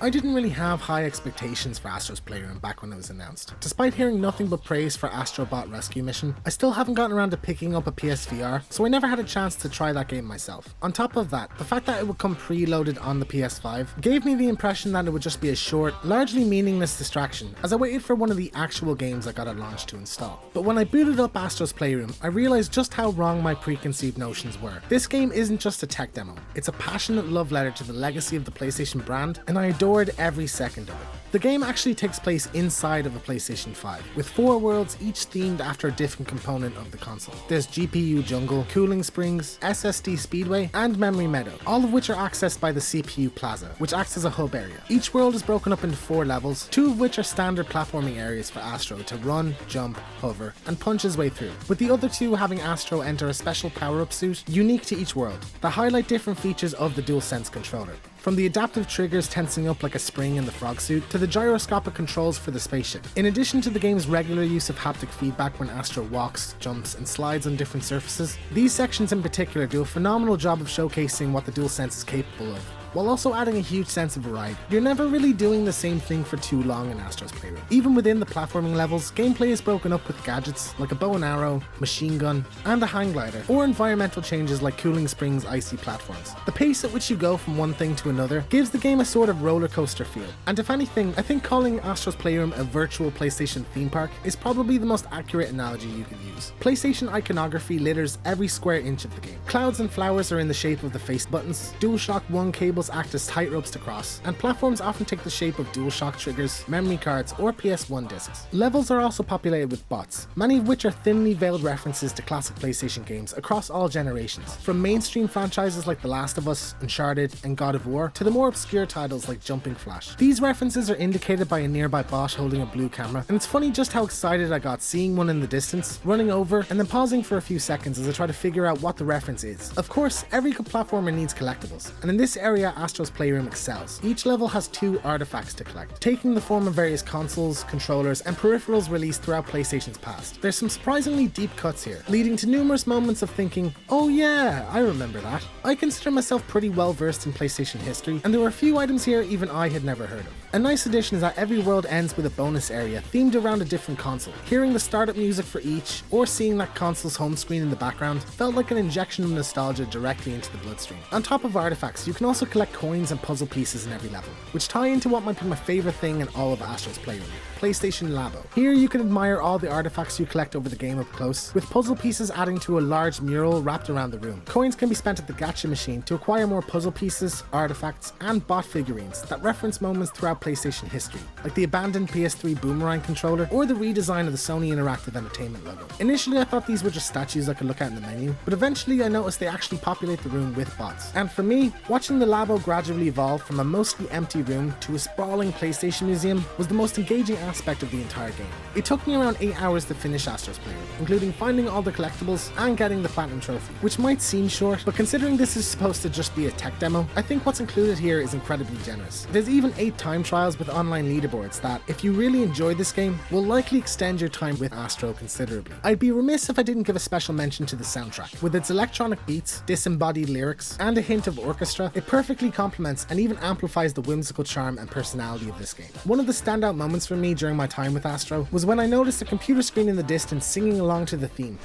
I didn't really have high expectations for Astro's Playroom back when it was announced. Despite hearing nothing but praise for Astro Bot Rescue Mission, I still haven't gotten around to picking up a PSVR, so I never had a chance to try that game myself. On top of that, the fact that it would come preloaded on the PS5 gave me the impression that it would just be a short, largely meaningless distraction as I waited for one of the actual games I got at launch to install. But when I booted up Astro's Playroom, I realised just how wrong my preconceived notions were. This game isn't just a tech demo, it's a passionate love letter to the legacy of the PlayStation brand, and I adored every second of it. The game actually takes place inside of a PlayStation 5, with 4 worlds each themed after a different component of the console. There's GPU Jungle, Cooling Springs, SSD Speedway, and Memory Meadow, all of which are accessed by the CPU Plaza, which acts as a hub area. Each world is broken up into 4 levels, 2 of which are standard platforming areas for Astro to run, jump, hover, and punch his way through, with the other 2 having Astro enter a special power-up suit unique to each world, that highlight different features of the DualSense controller. From the adaptive triggers tensing up like a spring in the frog suit, to the gyroscopic controls for the spaceship. In addition to the game's regular use of haptic feedback when Astro walks, jumps, and slides on different surfaces, these sections in particular do a phenomenal job of showcasing what the DualSense is capable of, while also adding a huge sense of variety. You're never really doing the same thing for too long in Astro's Playroom. Even within the platforming levels, gameplay is broken up with gadgets like a bow and arrow, machine gun, and a hang glider, or environmental changes like Cooling Springs' icy platforms. The pace at which you go from one thing to another gives the game a sort of roller coaster feel, and if anything, I think calling Astro's Playroom a virtual PlayStation theme park is probably the most accurate analogy you could use. PlayStation iconography litters every square inch of the game. Clouds and flowers are in the shape of the face buttons, DualShock 1 cables act as tightropes to cross, and platforms often take the shape of DualShock triggers, memory cards, or PS1 discs. Levels are also populated with bots, many of which are thinly veiled references to classic PlayStation games across all generations, from mainstream franchises like The Last of Us, Uncharted, and God of War, to the more obscure titles like Jumping Flash. These references are indicated by a nearby bot holding a blue camera, and it's funny just how excited I got seeing one in the distance, running over, and then pausing for a few seconds as I try to figure out what the reference is. Of course, every good platformer needs collectibles, and in this area Astro's Playroom excels. Each level has 2 artifacts to collect, taking the form of various consoles, controllers, and peripherals released throughout PlayStation's past. There's some surprisingly deep cuts here, leading to numerous moments of thinking, oh yeah, I remember that. I consider myself pretty well versed in PlayStation history, and there were a few items here even I had never heard of. A nice addition is that every world ends with a bonus area themed around a different console. Hearing the startup music for each, or seeing that console's home screen in the background, felt like an injection of nostalgia directly into the bloodstream. On top of artifacts, you can also collect coins and puzzle pieces in every level, which tie into what might be my favourite thing in all of Astro's Playroom, Playstation Labo. Here you can admire all the artifacts you collect over the game up close, with puzzle pieces adding to a large mural wrapped around the room. Coins can be spent at the gacha machine to acquire more puzzle pieces, artifacts, and bot figurines that reference moments throughout PlayStation history, like the abandoned PS3 Boomerang controller or the redesign of the Sony Interactive Entertainment logo. Initially I thought these were just statues I could look at in the menu, but eventually I noticed they actually populate the room with bots. And for me, watching the Labo gradually evolve from a mostly empty room to a sprawling PlayStation museum was the most engaging aspect of the entire game. It took me around 8 hours to finish Astro's Playroom, including finding all the collectibles and getting the Platinum Trophy, which might seem short, but considering this is supposed to just be a tech demo, I think what's included here is incredibly generous. There's even 8 time trials with online leaderboards that, if you really enjoy this game, will likely extend your time with Astro considerably. I'd be remiss if I didn't give a special mention to the soundtrack. With its electronic beats, disembodied lyrics, and a hint of orchestra, it perfectly complements and even amplifies the whimsical charm and personality of this game. One of the standout moments for me during my time with Astro was when I noticed a computer screen in the distance singing along to the theme.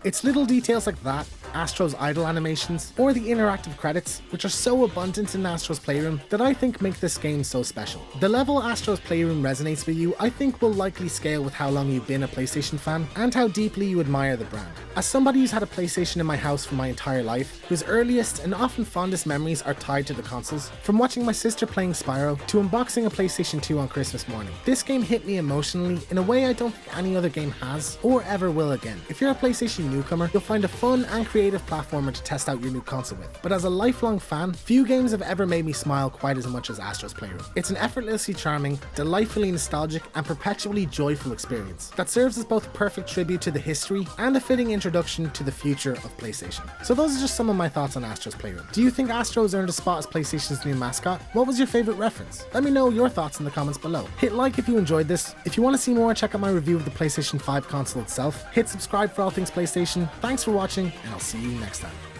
It's little details like that, Astro's idle animations, or the interactive credits, which are so abundant in Astro's Playroom, that I think make this game so special. The level Astro's Playroom resonates with you I think will likely scale with how long you've been a PlayStation fan, and how deeply you admire the brand. As somebody who's had a PlayStation in my house for my entire life, whose earliest and often fondest memories are tied to the consoles, from watching my sister playing Spyro to unboxing a PlayStation 2 on Christmas morning, this game hit me emotionally in a way I don't think any other game has, or ever will again. If you're a PlayStation newcomer, you'll find a fun and creative creative platformer to test out your new console with, but as a lifelong fan, few games have ever made me smile quite as much as Astro's Playroom. It's an effortlessly charming, delightfully nostalgic, and perpetually joyful experience that serves as both a perfect tribute to the history and a fitting introduction to the future of PlayStation. So those are just some of my thoughts on Astro's Playroom. Do you think Astro has earned a spot as PlayStation's new mascot? What was your favourite reference? Let me know your thoughts in the comments below. Hit like if you enjoyed this. If you want to see more, check out my review of the PlayStation 5 console itself. Hit subscribe for all things PlayStation. Thanks for watching, and I'll see you next time.